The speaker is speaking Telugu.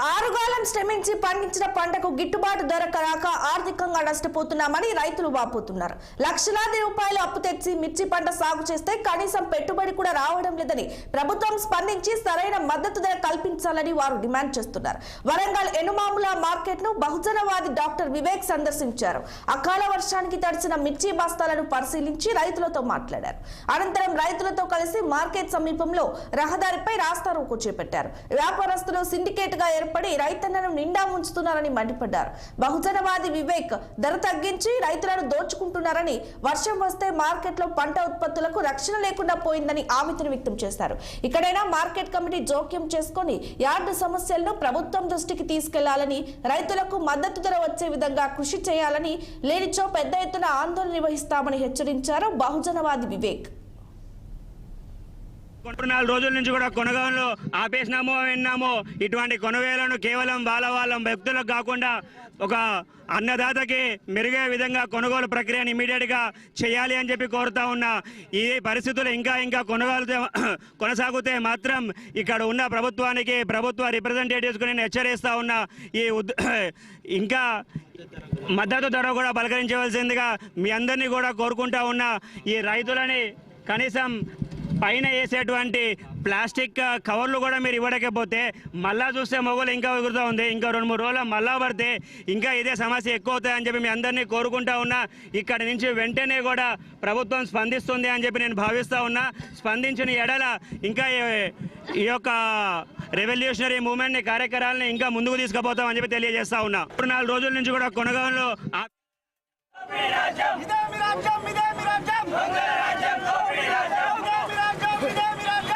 ఆరుగాలం శ్రమించి పండించిన పంటకు గిట్టుబాటు ధర రాక ఆర్థికంగా నష్టపోతున్నామని రైతులు వాపోతున్నారు. లక్షలాది రూపాయలు అప్పు తెచ్చి మిర్చి పంట సాగు చేస్తే కనీసం పెట్టుబడి కూడా రావడం లేదని ప్రభుత్వం స్పందించి సరైన మద్దతు ధర కల్పించాలని వారు డిమాండ్ చేస్తున్నారు. వరంగల్ ఎనుమాముల మార్కెట్ ను బహుజనవాది డాక్టర్ వివేక్ సందర్శించారు. అకాల వర్షానికి తడిసిన మిర్చి బస్తాలను పరిశీలించి రైతులతో మాట్లాడారు. అనంతరం రైతులతో కలిసి మార్కెట్ సమీపంలో రహదారిపై రాస్తారోకో చేపట్టారు. వ్యాపారస్తులు సిండికేట్ గా ఏర్పడి రైతన్నను నిండా ముంచుతున్నారని మండిపడ్డారు. బహుజనవాది వివేక్ ధర తగ్గించి రైతులను దోచుకుంటున్నారని, వర్షం వస్తే మార్కెట్ లో పంట ఉత్పత్తులకు రక్షణ లేకుండా పోయిందని ఆవేదన వ్యక్తం చేశారు. ఇక్కడైనా మార్కెట్ కమిటీ జోక్యం చేసుకుని యార్డు సమస్యలను ప్రభుత్వం దృష్టికి తీసుకెళ్లాలని, రైతులకు మద్దతు ధర వచ్చే విధంగా కృషి చేయాలని, లేనిచో పెద్ద ఎత్తున ఆందోళన నిర్వహిస్తామని హెచ్చరించారు బహుజనవాది వివేక్. 4 రోజుల నుంచి కూడా కొనగోలు ఆపేసినామో విన్నామో. ఇటువంటి కొనుగోలను కేవలం వాళ్ళ వ్యక్తులకు కాకుండా ఒక అన్నదాతకి మెరుగే విధంగా కొనుగోలు ప్రక్రియను ఇమీడియట్ గా చేయాలి అని చెప్పి కోరుతా ఉన్నా. ఈ పరిస్థితులు ఇంకా కొనుగోలు కొనసాగితే మాత్రం ఇక్కడ ఉన్న ప్రభుత్వానికి, ప్రభుత్వ రిప్రజెంటేటివ్స్కు నేను హెచ్చరిస్తా ఉన్నా. ఇంకా మద్దతు ధర కూడా పలకరించవలసిందిగా మీ అందరినీ కూడా కోరుకుంటా ఉన్నా. ఈ రైతులని కనీసం పైన వేసేటువంటి ప్లాస్టిక్ కవర్లు కూడా మీరు ఇవ్వడకపోతే మళ్ళా చూస్తే మొగలు ఇంకా ఎగురుతూ ఉంది. ఇంకా 2-3 రోజులు మళ్ళా పడితే ఇంకా ఇదే సమస్య ఎక్కువ అవుతాయని చెప్పి మీ అందరినీ కోరుకుంటా ఉన్నా. ఇక్కడి నుంచి వెంటనే కూడా ప్రభుత్వం స్పందిస్తుంది అని చెప్పి నేను భావిస్తూ ఉన్నా. స్పందించిన ఎడల ఇంకా ఈ యొక్క రెవల్యూషనరీ మూవ్మెంట్ని, కార్యక్రమాలని ఇంకా ముందుకు తీసుకుపోతామని చెప్పి తెలియజేస్తా ఉన్నా. 4 రోజుల నుంచి కూడా కొనగోలు